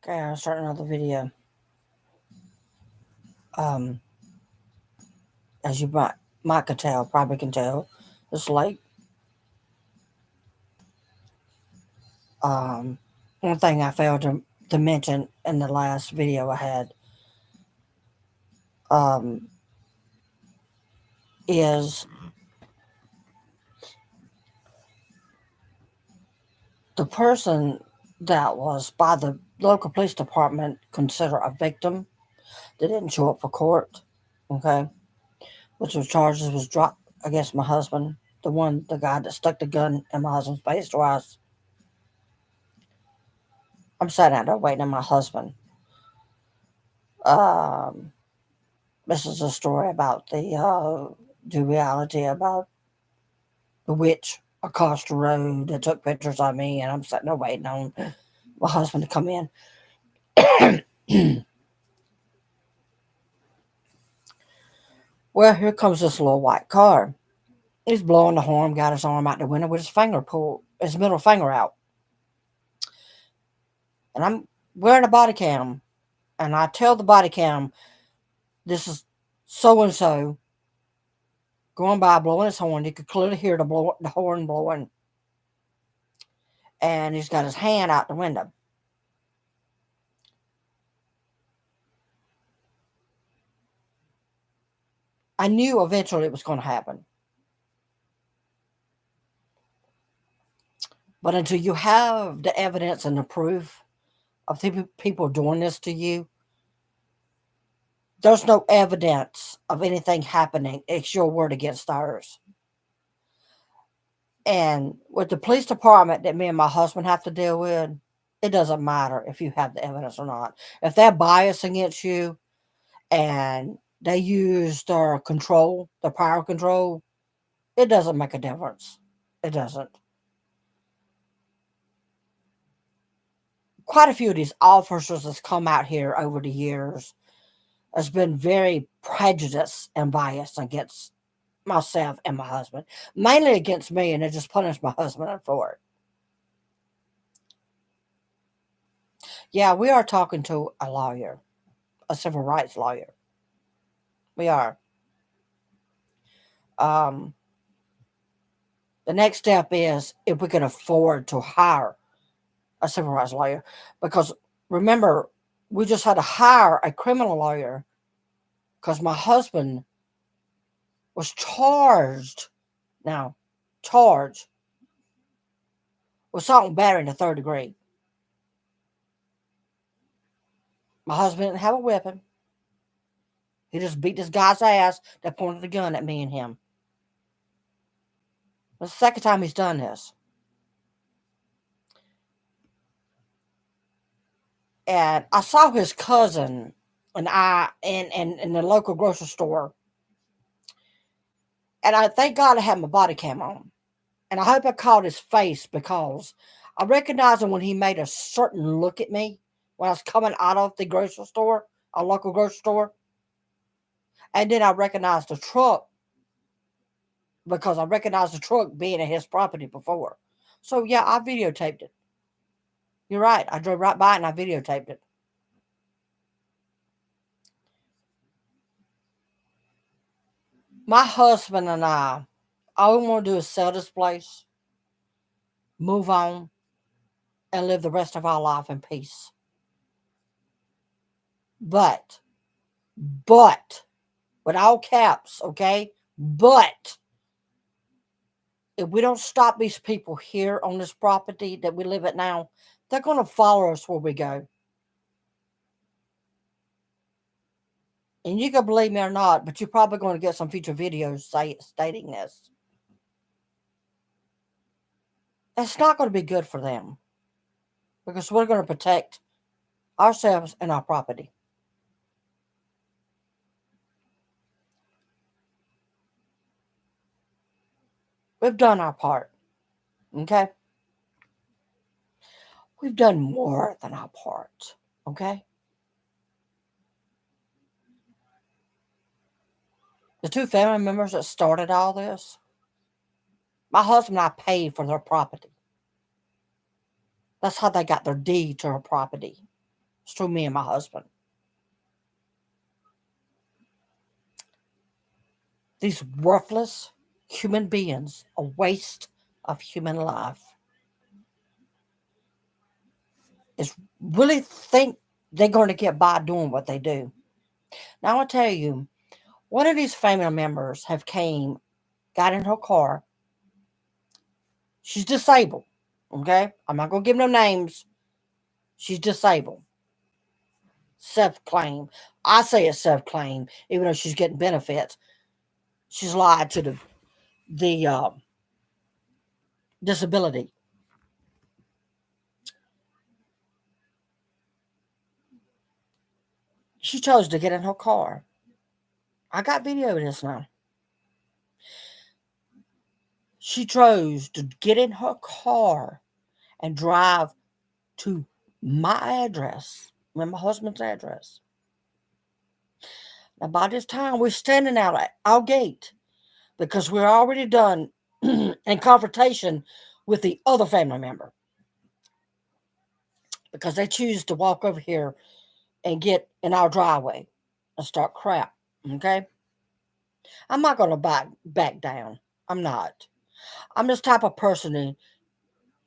Okay, I'll start another video. Um, as you might can tell, probably can tell, it's late. Um, One thing I failed to mention in the last video I had um, is the person that was by the local police department considered a victim that didn't show up for court. Okay, which was charges was dropped against my husband, the guy that stuck the gun in my husband's face twice. I'm sitting out there waiting on my husband. Um, This is a story about the reality about the witch across the road that took pictures of me, and I'm sitting there waiting on my husband to come in. Well, here comes this little white car. He's blowing the horn, got his arm out the window with his middle finger out. And I'm wearing a body cam, and I tell the body cam, this is so and so going by blowing his horn. You could clearly hear the horn blowing, and he's got his hand out the window. I knew eventually it was going to happen. But until you have the evidence and the proof of people doing this to you, there's no evidence of anything happening. It's your word against theirs. And with the police department that me and my husband have to deal with, it doesn't matter if you have the evidence or not. If they're biased against you and they use their power control, it doesn't make a difference. It doesn't. Quite a few of these officers that's come out here over the years has been very prejudiced and biased against myself and my husband, mainly against me, and they just punished my husband for it. Yeah, we are talking to a lawyer, a civil rights lawyer. We are. Um, the next step is if we can afford to hire a civil rights lawyer, because remember, we just had to hire a criminal lawyer because my husband was charged. Now, charged with assault and battery in the third degree. My husband didn't have a weapon. He just beat this guy's ass that pointed the gun at me and him. It's the second time he's done this. And I saw his cousin and I in the local grocery store. And I thank God I had my body cam on. And I hope I caught his face because I recognized him when he made a certain look at me when I was coming out of the grocery store, a local grocery store. And then I recognized the truck because I recognized the truck being at his property before. So yeah, I videotaped it. You're right. I drove right by it and I videotaped it. My husband and I, all we want to do is sell this place, move on, and live the rest of our life in peace. But, but, with all caps, okay? But, if we don't stop these people here on this property that we live at now, they're going to follow us where we go. And you can believe me or not, but you're probably going to get some future videos stating this. It's not going to be good for them because we're going to protect ourselves and our property. We've done our part, okay? We've done more than our part, okay? The two family members that started all this, my husband and I paid for their property. That's how they got their deed to her property. It's through me and my husband. These worthless human beings, a waste of human life, is really think they're going to get by doing what they do. Now I'll tell you, one of these family members have came, got in her car. She's disabled. Okay? I'm not gonna give no names. She's disabled. Self-claim. I say it's self-claim, even though she's getting benefits. She's lied to the disability. She chose to get in her car. I got video of this now. She chose to get in her car and drive to my address, my husband's address. Now, by this time, we're standing out at our gate because we're already done in confrontation with the other family member because they choose to walk over here and get in our driveway and start crap. Okay? I'm not going to back down. I'm not. I'm this type of person and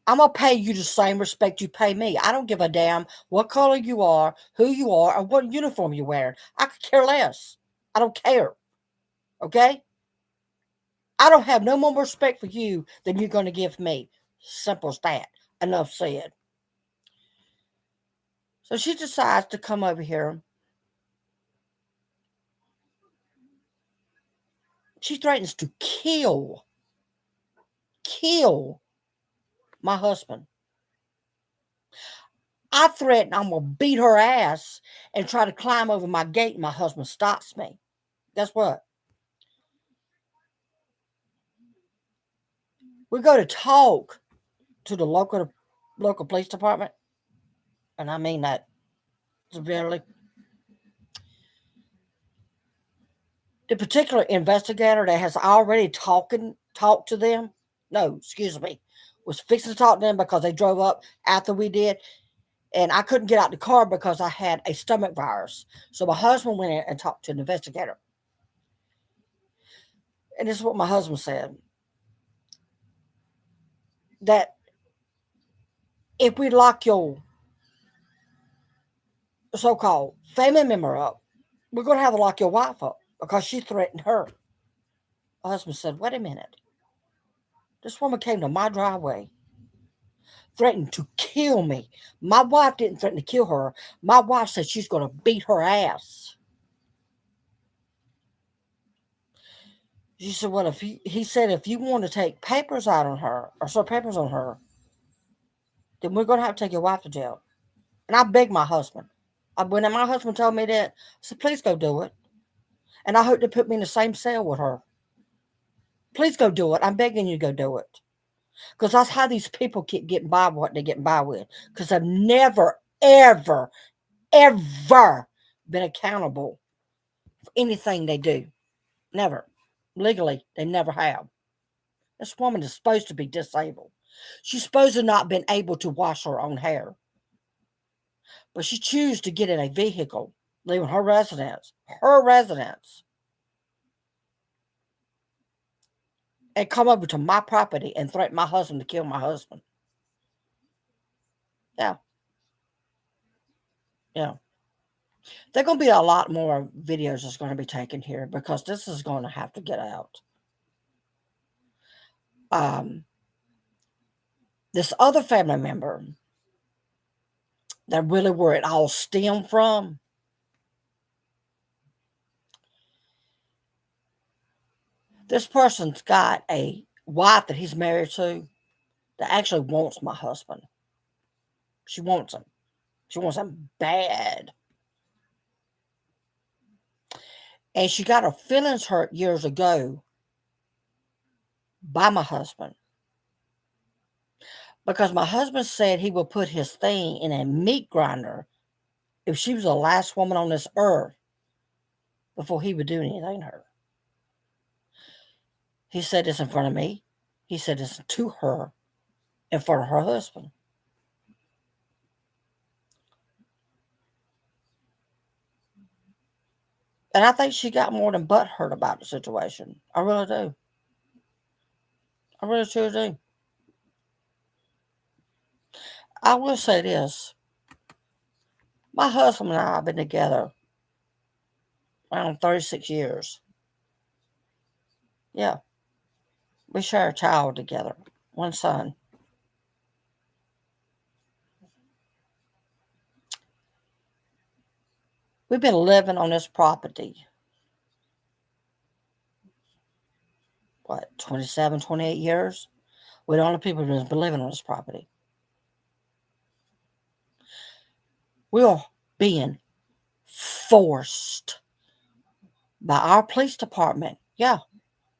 I'm going to pay you the same respect you pay me. I don't give a damn what color you are, who you are, or what uniform you're wearing. I could care less. I don't care. Okay? I don't have no more respect for you than you're going to give me. Simple as that. Enough said. So she decides to come over here. She threatens to kill my husband. I threaten I'm going to beat her ass and try to climb over my gate and my husband stops me. Guess what? We go to talk to the local police department. And I mean that severely. The particular investigator that has already talked to them, no, excuse me, was fixing to talk to them because they drove up after we did. And I couldn't get out the car because I had a stomach virus. So my husband went in and talked to an investigator. And this is what my husband said, that if we lock your so-called family member up, we're going to have to lock your wife up because she threatened her. My husband said, wait a minute. This woman came to my driveway, threatened to kill me. My wife didn't threaten to kill her. My wife said she's going to beat her ass. She said, well, he said, if you want to take papers out on her or some papers on her, then we're going to have to take your wife to jail. And I begged my husband. When my husband told me that, I said, please go do it. And I hope to put me in the same cell with her. Please go do it. I'm begging you to go do it. Because that's how these people keep getting by with what they're getting by with. Because I've never, ever, ever been accountable for anything they do. Never. Legally, they never have. This woman is supposed to be disabled. She's supposed to not been able to wash her own hair. But she chose to get in a vehicle, leaving her residence, and come over to my property and threaten my husband to kill my husband. Yeah. Yeah. There are going to be a lot more videos that's going to be taken here because this is going to have to get out. This other family member, that really where it all stemmed from, this person's got a wife that he's married to that actually wants my husband. She wants him. She wants him bad. And she got her feelings hurt years ago by my husband. Because my husband said he would put his thing in a meat grinder if she was the last woman on this earth before he would do anything to her. He said this in front of me. He said this to her in front of her husband. And I think she got more than butthurt about the situation. I really do. I really truly do. I will say this. My husband and I have been together around 36 years. Yeah. We share a child together. One son. We've been living on this property, what, 27, 28 years? We're the only people who's been living on this property. We are being forced by our police department. Yeah,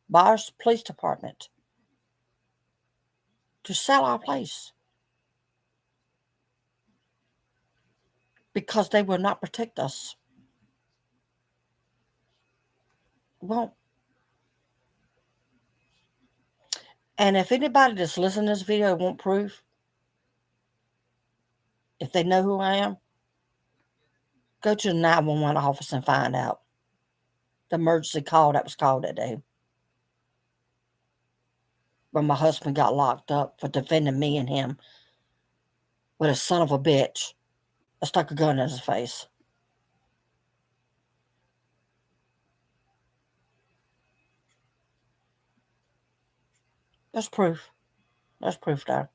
by our police department to sell our place because they will not protect us. Well, and if anybody that's listening to this video want proof, if they know who I am, go to the 911 office and find out the emergency call that was called that day when my husband got locked up for defending me and him with a son of a bitch that stuck a gun in his face. There's proof. There's proof there.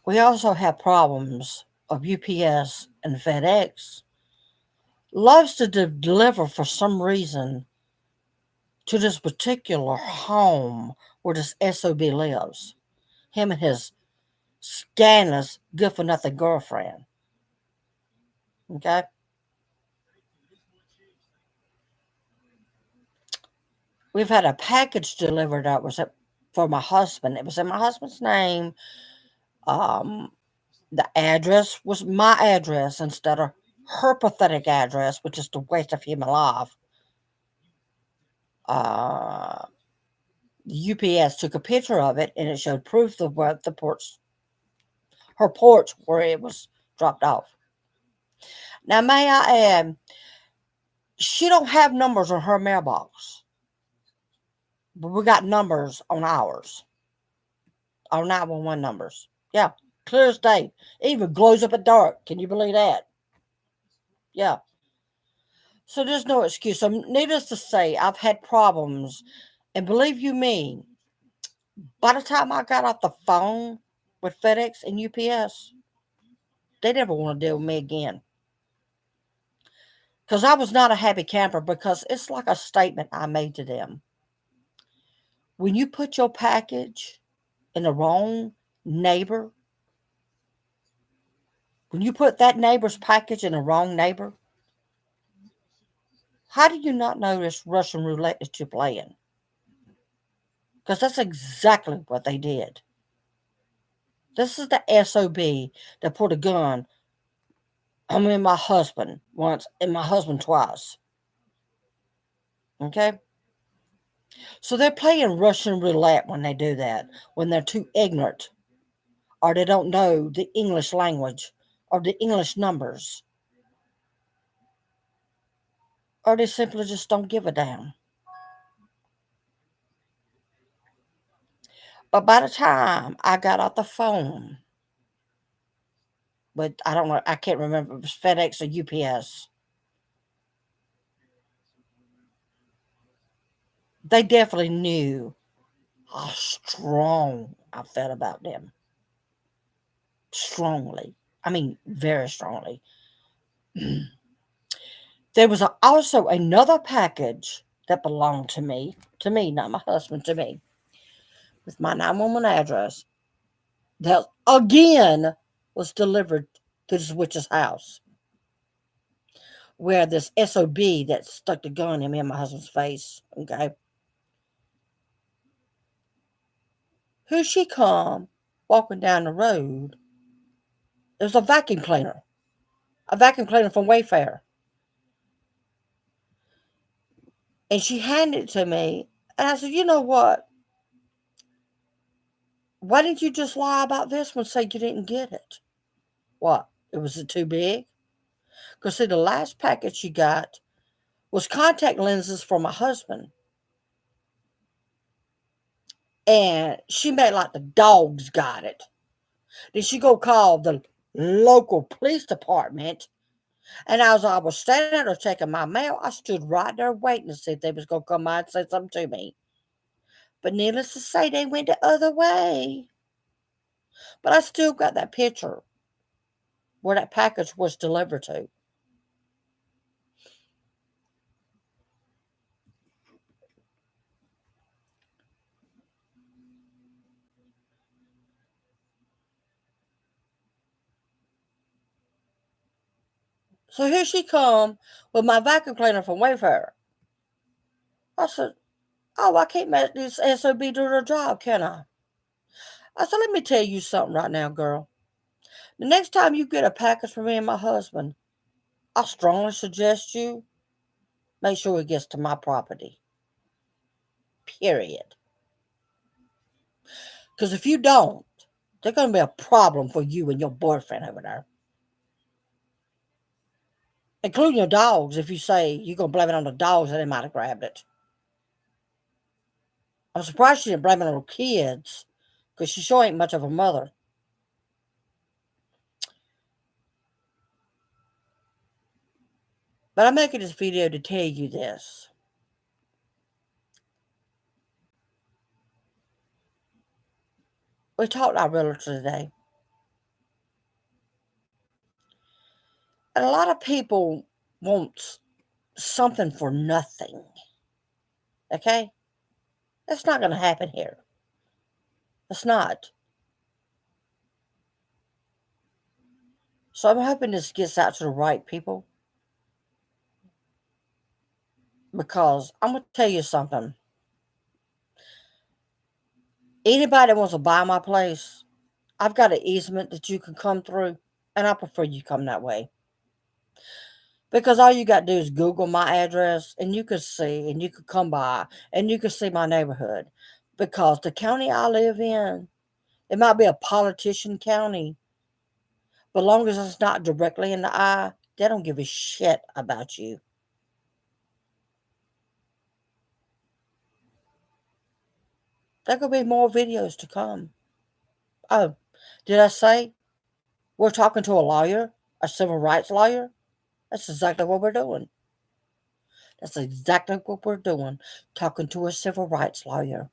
We also have problems of UPS and FedEx loves to deliver for some reason to this particular home where this SOB lives. Him and his scandalous, good for nothing girlfriend. Okay? We've had a package delivered that was for my husband. It was in my husband's name. Um, the address was my address instead of her pathetic address, which is the waste of human life. UPS took a picture of it and it showed proof of what the porch, her porch where it was dropped off. Now, may I add, she don't have numbers on her mailbox, but we got numbers on ours, our 911 numbers. Yeah, clear as day. It even glows up at dark. Can you believe that? Yeah. So there's no excuse. So needless to say, I've had problems, and believe you me, by the time I got off the phone with FedEx and UPS, they never want to deal with me again. Because I was not a happy camper, because it's like a statement I made to them. When you put your package in the wrong neighbor, when you put that neighbor's package in the wrong neighbor, how do you not know this Russian roulette that you're playing? Because that's exactly what they did. This is the SOB that put a gun on me and my husband once and my husband twice. Okay? So they're playing Russian roulette when they do that, when they're too ignorant or they don't know the English language or the English numbers, or they simply just don't give a damn. But by the time I got off the phone with, I don't know, I can't remember if it was FedEx or UPS, they definitely knew how strong I felt about them. Strongly. I mean, very strongly. There was also another package that belonged to me, not my husband, to me, with my 911 address, that again was delivered to this witch's house, where this SOB that stuck the gun in me and my husband's face, okay? Here she come, walking down the road. It was a vacuum cleaner from Wayfair. And she handed it to me, and I said, you know what? Why didn't you just lie about this one, say you didn't get it? What? Was it too big? Because, see, the last package she got was contact lenses for my husband. And she made like the dogs got it. Then she go call the local police department. And as I was standing there checking my mail, I stood right there waiting to see if they was going to come by and say something to me. But needless to say, they went the other way. But I still got that picture where that package was delivered to. So here she come with my vacuum cleaner from Wayfair. I said, oh, I can't make this SOB do their job, can I? I said, let me tell you something right now, girl. The next time you get a package from me and my husband, I strongly suggest you make sure it gets to my property. Period. Because if you don't, there's going to be a problem for you and your boyfriend over there. Including your dogs, if you say you're going to blame it on the dogs that they might have grabbed it. I'm surprised she didn't blame it on her kids, because she sure ain't much of a mother. But I'm making this video to tell you this. We talked to our realtor today. And a lot of people want something for nothing. Okay? That's not going to happen here. It's not. So I'm hoping this gets out to the right people. Because I'm going to tell you something. Anybody that wants to buy my place, I've got an easement that you can come through. And I prefer you come that way. Because all you got to do is Google my address and you could see and you could come by and you could see my neighborhood. Because the county I live in, it might be a politician county, but long as it's not directly in the eye, they don't give a shit about you. There could be more videos to come. Oh, did I say we're talking to a lawyer, a civil rights lawyer? That's exactly what we're doing. That's exactly what we're doing, talking to a civil rights lawyer.